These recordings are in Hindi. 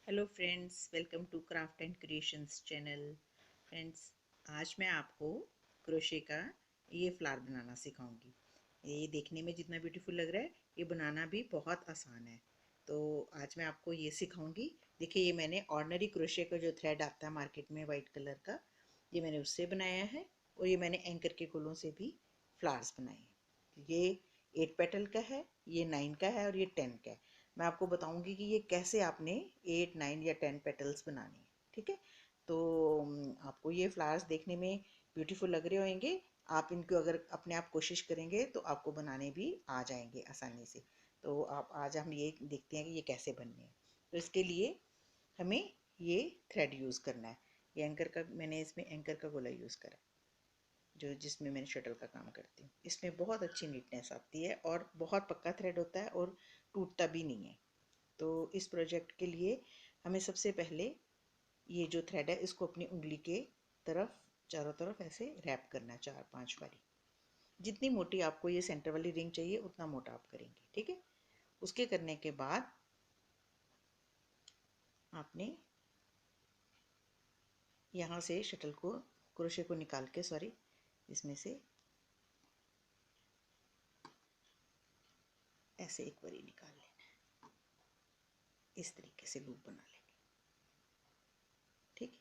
Hello friends, welcome to craft and creations channel. Friends, आज मैं आपको क्रोशे का ये फ्लावर बनाना सिखाऊंगी। ये देखने में जितना ब्यूटीफुल लग रहा है, ये बनाना भी बहुत आसान है। तो आज मैं आपको ये सिखाऊंगी। देखिए, ये मैंने ऑर्डिनरी क्रोशे का जो थ्रेड आता है मार्केट में वाइट कलर का, ये मैंने उससे बनाया है। और ये मैंने एंकर के गोलों से भी फ्लावर्स बनाए हैं। ये 8 पेटल का है, ये 9 का है और ये 10 का है। मैं आपको बताऊंगी कि ये कैसे आपने 8, 9 या 10 पेटल्स बनाने हैं। ठीक है, तो आपको ये फ्लावर्स देखने में ब्यूटीफुल लग रहे होंगे। आप इनको अगर अपने आप कोशिश करेंगे तो आपको बनाने भी आ जाएंगे आसानी से। तो आप आज हम ये देखते हैं कि ये कैसे बनने हैं। तो इसके लिए हमें ये थ्रेड यूज़ करना है। ये एंकर का, मैंने इसमें एंकर का गोला यूज़ करा, जो जिसमें मैंने शटल का काम करती हूँ। इसमें बहुत अच्छी नीटनेस आती है और बहुत पक्का थ्रेड होता है और टूटता भी नहीं है। तो इस प्रोजेक्ट के लिए हमें सबसे पहले ये जो थ्रेड है इसको अपनी उंगली के तरफ, चारों तरफ ऐसे रैप करना है 4-5 बारी। जितनी मोटी आपको ये सेंटर वाली रिंग चाहिए उतना मोटा आप करेंगे। ठीक है, उसके करने के बाद आपने यहाँ से शटल को, क्रोशे को निकाल के, सॉरी, इसमें से ऐसे एक बारी निकाल लेना है। इस तरीके से लूप बना लेंगे। ठीक है,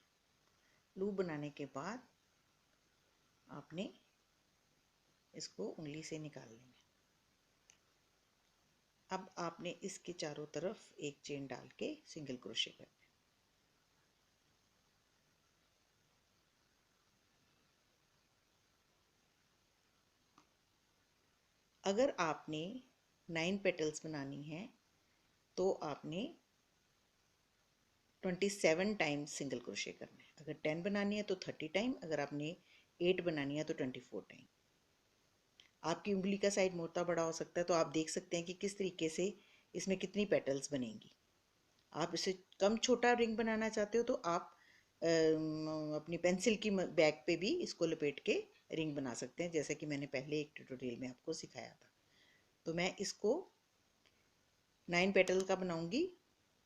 लूप बनाने के बाद आपने इसको उंगली से निकाल लेना है। अब आपने इसके चारों तरफ एक चेन डाल के सिंगल क्रोशे करना है। अगर आपने 9 पेटल्स बनानी है तो आपने 27 टाइम सिंगल क्रोशे करना है। अगर 10 बनानी है तो 30 टाइम, अगर आपने 8 बनानी है तो 24 टाइम। आपकी उंगली का साइड मोटा बड़ा हो सकता है, तो आप देख सकते हैं कि किस तरीके से इसमें कितनी पेटल्स बनेंगी। आप इसे कम छोटा रिंग बनाना चाहते हो तो आप अपनी पेंसिल की बैग पे भी इसको लपेट के रिंग बना सकते हैं, जैसे कि मैंने पहले एक ट्यूटोरियल में आपको सिखाया था। तो मैं इसको 9 पेटल का बनाऊंगी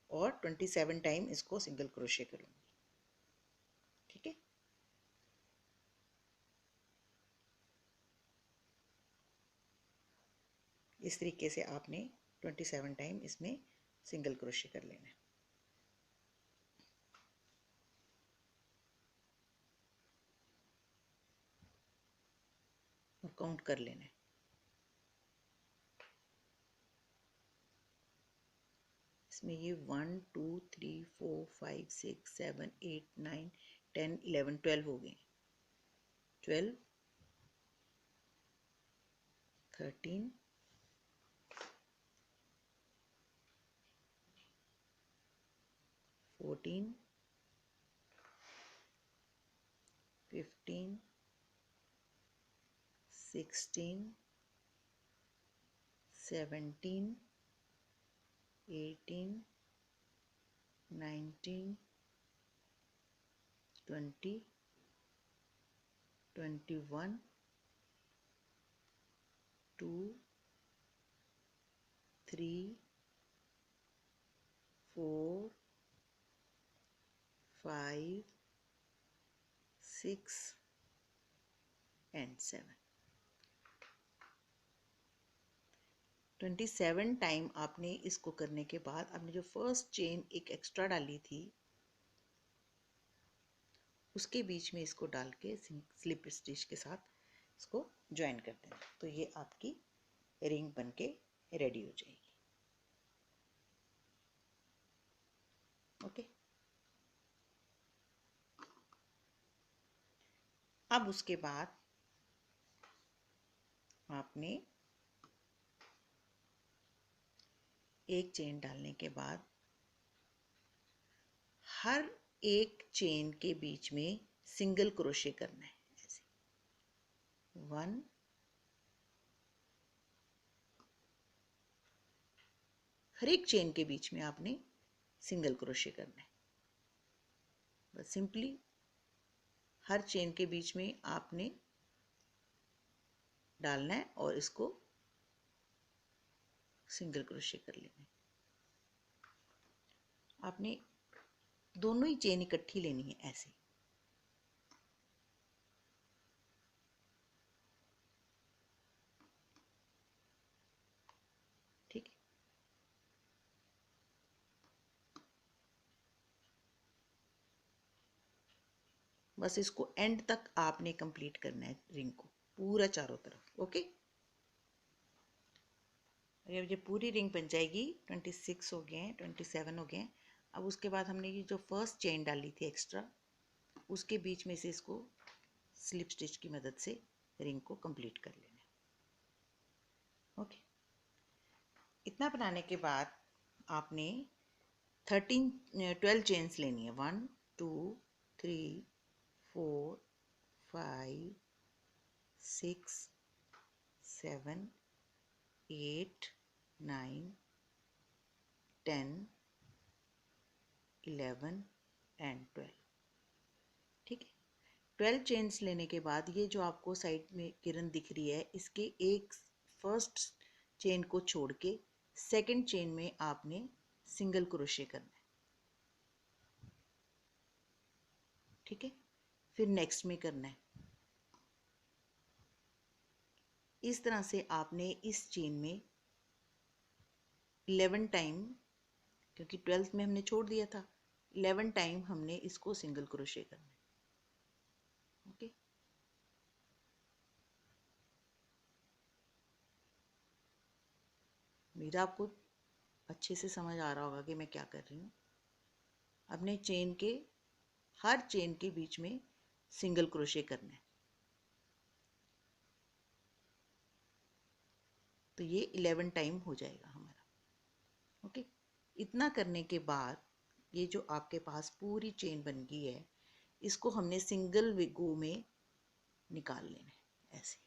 और 27 टाइम इसको सिंगल क्रोशे करूंगी। ठीक है, इस तरीके से आपने 27 टाइम इसमें सिंगल क्रोशे कर लेना है और काउंट कर लेना है। इसमें ये 1 2 3 4 5 6 7 8 9 10 11 12 हो गए। 12, 13, 14, 15, 16, 17, 18, 19, 20, 21, 2, 3, 4, 5, 6 एंड 7। 27 टाइम आपने इसको करने के बाद आपने जो फर्स्ट चेन एक एक्स्ट्रा डाली थी उसके बीच में इसको डाल के स्लिप स्टिच के साथ इसको ज्वाइन कर देना। तो ये आपकी रिंग बन के रेडी हो जाएगी। ओके, अब उसके बाद आपने एक चेन डालने के बाद हर एक चेन के बीच में सिंगल क्रोशे करना है। ऐसे 1, हर एक चेन के बीच में आपने सिंगल क्रोशे करना है। बस सिंपली हर चेन के बीच में आपने डालना है और इसको सिंगल क्रोशे कर लेना है। आपने दोनों ही चेन इकट्ठी लेनी है ऐसे। ठीक है, बस इसको एंड तक आपने कंप्लीट करना है रिंग को पूरा चारों तरफ। ओके, जब ये पूरी रिंग बन जाएगी, 26 हो गए हैं, 27 हो गए हैं। अब उसके बाद हमने ये जो फर्स्ट चेन डाली थी एक्स्ट्रा, उसके बीच में से इसको स्लिप स्टिच की मदद से रिंग को कंप्लीट कर लेना है। ओके, इतना बनाने के बाद आपने 12 चेन्स लेनी है। 1 2 3 4 5 6 7 8 9 10 11 एंड 12। ठीक है, 12 चेन्स लेने के बाद ये जो आपको साइड में किरण दिख रही है, इसके एक फर्स्ट चेन को छोड़ के सेकंड चेन में आपने सिंगल क्रोशे करना है। ठीक है, फिर नेक्स्ट में करना है। इस तरह से आपने इस चेन में 11 टाइम, क्योंकि 12th में हमने छोड़ दिया था, 11 टाइम हमने इसको सिंगल क्रोशे करना है। ओके, मेरा आपको अच्छे से समझ आ रहा होगा कि मैं क्या कर रही हूँ। अपने चेन के हर चेन के बीच में सिंगल क्रोशे करना है। तो ये 11 टाइम हो जाएगा हमारा। ओके, इतना करने के बाद ये जो आपके पास पूरी चेन बन गई है, इसको हमने सिंगल गो में निकाल लेना है। ऐसे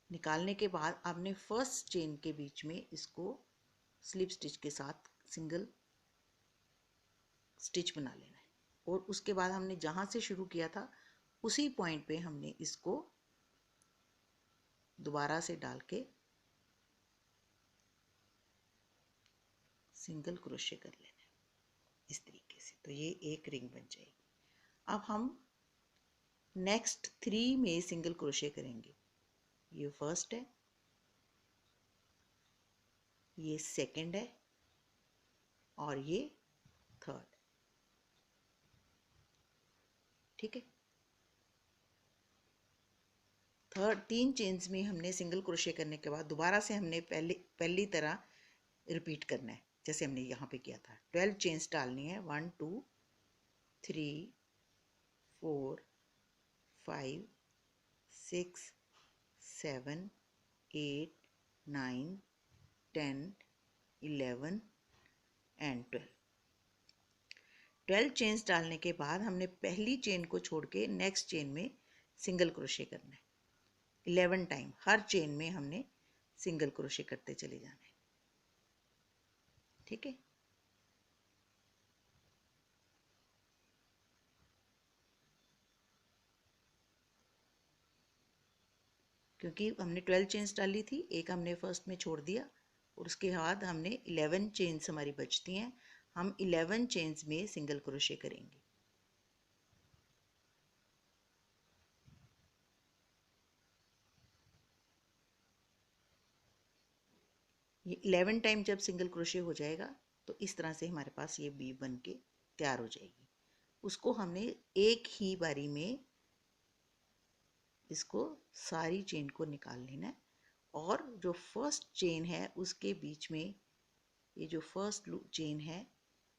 निकालने के बाद आपने फर्स्ट चेन के बीच में इसको स्लिप स्टिच के साथ सिंगल स्टिच बना लेना है। और उसके बाद हमने जहाँ से शुरू किया था उसी पॉइंट पे हमने इसको दोबारा से डाल के सिंगल क्रोशे कर लेना है इस तरीके से। तो ये एक रिंग बन जाएगी। अब हम नेक्स्ट 3 में सिंगल क्रोशे करेंगे। ये फर्स्ट है, ये सेकंड है और ये थर्ड। ठीक है, थर्ड 3 चेन्स में हमने सिंगल क्रोशे करने के बाद दोबारा से हमने पहली तरह रिपीट करना है जैसे हमने यहाँ पे किया था। 12 चेन्स डालनी है। 1 2 3 4 5 6 7 8 9 10 11 एंड 12 चेन्स डालने के बाद हमने पहली चेन को छोड़ के नेक्स्ट चेन में सिंगल क्रोशे करना है। 11 टाइम हर चेन में हमने सिंगल क्रोशे करते चले जाना है। ठीक है, क्योंकि हमने 12 चेन्स डाली थी, एक हमने फर्स्ट में छोड़ दिया और उसके बाद हमने 11 चेन्स हमारी बचती हैं। हम 11 चेन्स में सिंगल क्रोशे करेंगे। ये 11 टाइम जब सिंगल क्रोशे हो जाएगा तो इस तरह से हमारे पास ये बी बन के तैयार हो जाएगी। उसको हमने एक ही बारी में इसको सारी चेन को निकाल लेना है। और जो फर्स्ट चेन है उसके बीच में ये जो फर्स्ट चेन है,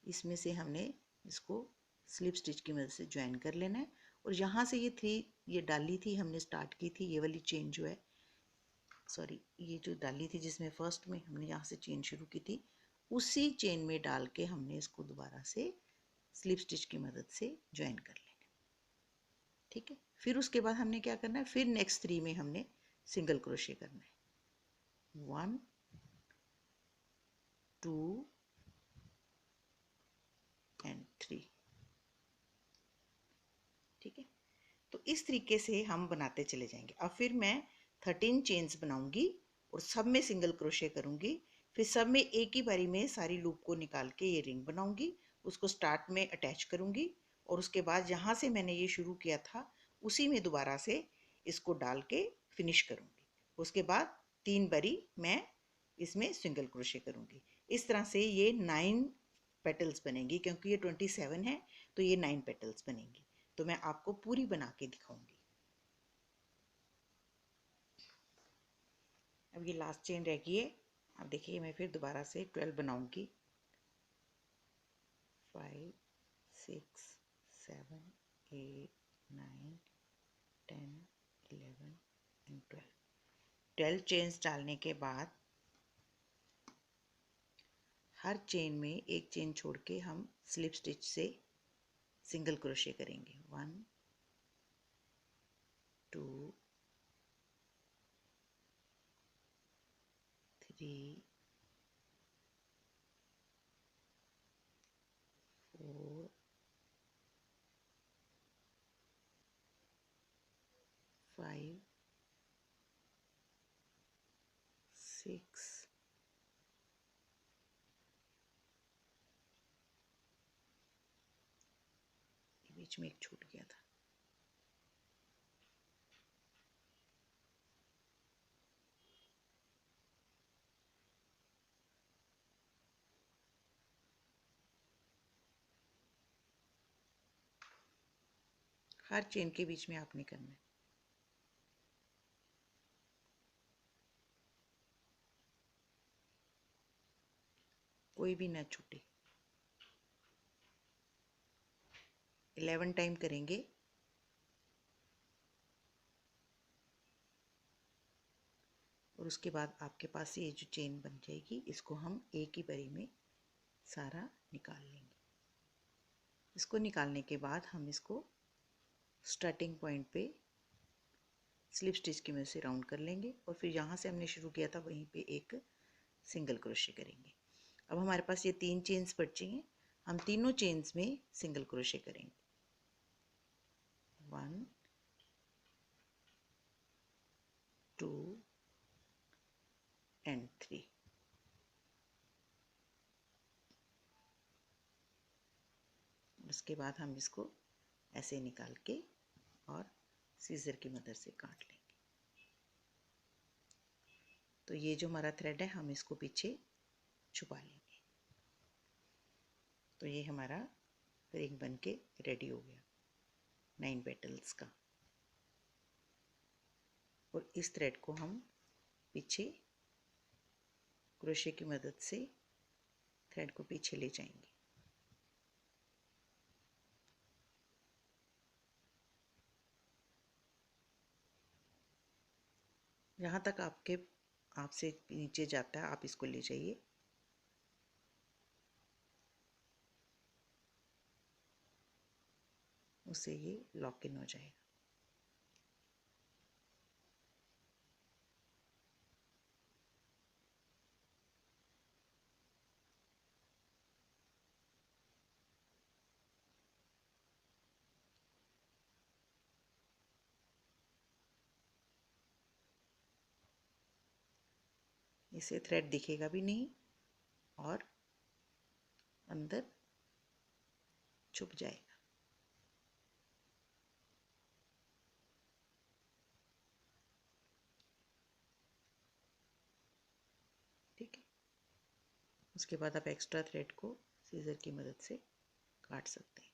इसमें से हमने इसको स्लिप स्टिच की मदद से ज्वाइन कर लेना है। और यहाँ से ये 3 ये डाली थी, हमने स्टार्ट की थी, ये वाली चेन जो है, सॉरी, ये जो डाली थी जिसमें फर्स्ट में हमने यहाँ से चेन शुरू की थी, उसी चेन में डाल के हमने इसको दोबारा से स्लिप स्टिच की मदद से ज्वाइन कर लेना है। ठीक है, फिर उसके बाद हमने क्या करना है, फिर नेक्स्ट 3 में हमने सिंगल क्रोशे करना है। 1 2 एंड 3। ठीक है, तो इस तरीके से हम बनाते चले जाएंगे। अब फिर मैं 13 चेन्स बनाऊंगी और सब में सिंगल क्रोशे करूंगी। फिर सब में एक ही बारी में सारी लूप को निकाल के ये रिंग बनाऊंगी, उसको स्टार्ट में अटैच करूंगी और उसके बाद जहाँ से मैंने ये शुरू किया था उसी में दोबारा से इसको डाल के फिनिश करूंगी। उसके बाद 3 बारी मैं इसमें सिंगल क्रोशे करूंगी। इस तरह से ये 9 पेटल्स बनेंगी, क्योंकि ये 27 है तो ये 9 पेटल्स बनेंगी। तो मैं आपको पूरी बना के दिखाऊंगी। अब ये लास्ट चेन रह गई है। अब देखिए मैं फिर दोबारा से 12 बनाऊंगी। 5 6 7 8 9 10 11 एंड 12 चेन्स डालने के बाद हर चेन में एक चेन छोड़ के हम स्लिप स्टिच से सिंगल क्रोशे करेंगे। 1 2 3 4 5 6 बीच में एक छूट गया था। हर चेन के बीच में आपने करना है। कोई भी ना छूटे। 11 टाइम करेंगे। और उसके बाद आपके पास ये जो चेन बन जाएगी इसको हम एक ही बारी में सारा निकाल लेंगे। इसको निकालने के बाद हम इसको starting point pay slip stitch की मदद से राउंड कर लेंगे और फिर यहाँ से हमने शुरू किया था वहीं पे एक सिंगल क्रोशे करेंगे। अब हमारे पास ये 3 चेन्स बची हैं, हम तीनों चेन्स में सिंगल क्रोशे करेंगे। 1 2 एंड 3। उसके बाद हम इसको ऐसे निकाल के और सीजर की मदद से काट लेंगे। तो ये जो हमारा थ्रेड है हम इसको पीछे छुपा लेंगे। तो ये हमारा रिंग बन के रेडी हो गया 9 पेटल्स का। और इस थ्रेड को हम पीछे क्रोशे की मदद से थ्रेड को पीछे ले जाएंगे। जहाँ तक आपसे नीचे जाता है आप इसको ले जाइए। उससे ये लॉक इन हो जाएगा। इससे थ्रेड दिखेगा भी नहीं और अंदर छुप जाएगा। ठीक है। उसके बाद आप एक्स्ट्रा थ्रेड को सीजर की मदद से काट सकते हैं।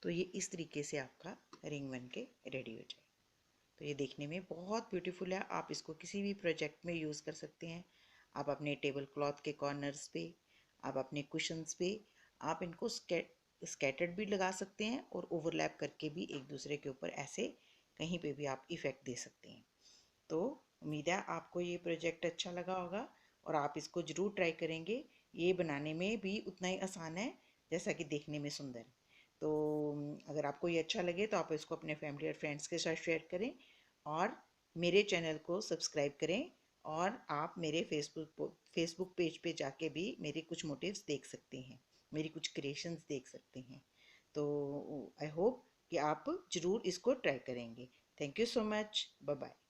तो ये इस तरीके से आपका रिंग बन के रेडी हो जाए। तो ये देखने में बहुत ब्यूटीफुल है। आप इसको किसी भी प्रोजेक्ट में यूज़ कर सकते हैं। आप अपने टेबल क्लॉथ के कॉर्नर्स पे, आप अपने कुशन्स पे, आप इनको स्कैटर्ड भी लगा सकते हैं और ओवरलैप करके भी एक दूसरे के ऊपर ऐसे कहीं पे भी आप इफ़ेक्ट दे सकते हैं। तो उम्मीद है आपको ये प्रोजेक्ट अच्छा लगा होगा और आप इसको ज़रूर ट्राई करेंगे। ये बनाने में भी उतना ही आसान है जैसा कि देखने में सुंदर है। तो अगर आपको ये अच्छा लगे तो आप इसको अपने फैमिली और फ्रेंड्स के साथ शेयर करें और मेरे चैनल को सब्सक्राइब करें। और आप मेरे फेसबुक पेज पे जाके भी मेरे कुछ मोटिव्स देख सकते हैं, मेरी कुछ क्रिएशंस देख सकते हैं। तो आई होप कि आप ज़रूर इसको ट्राई करेंगे। Thank you so much. Bye bye.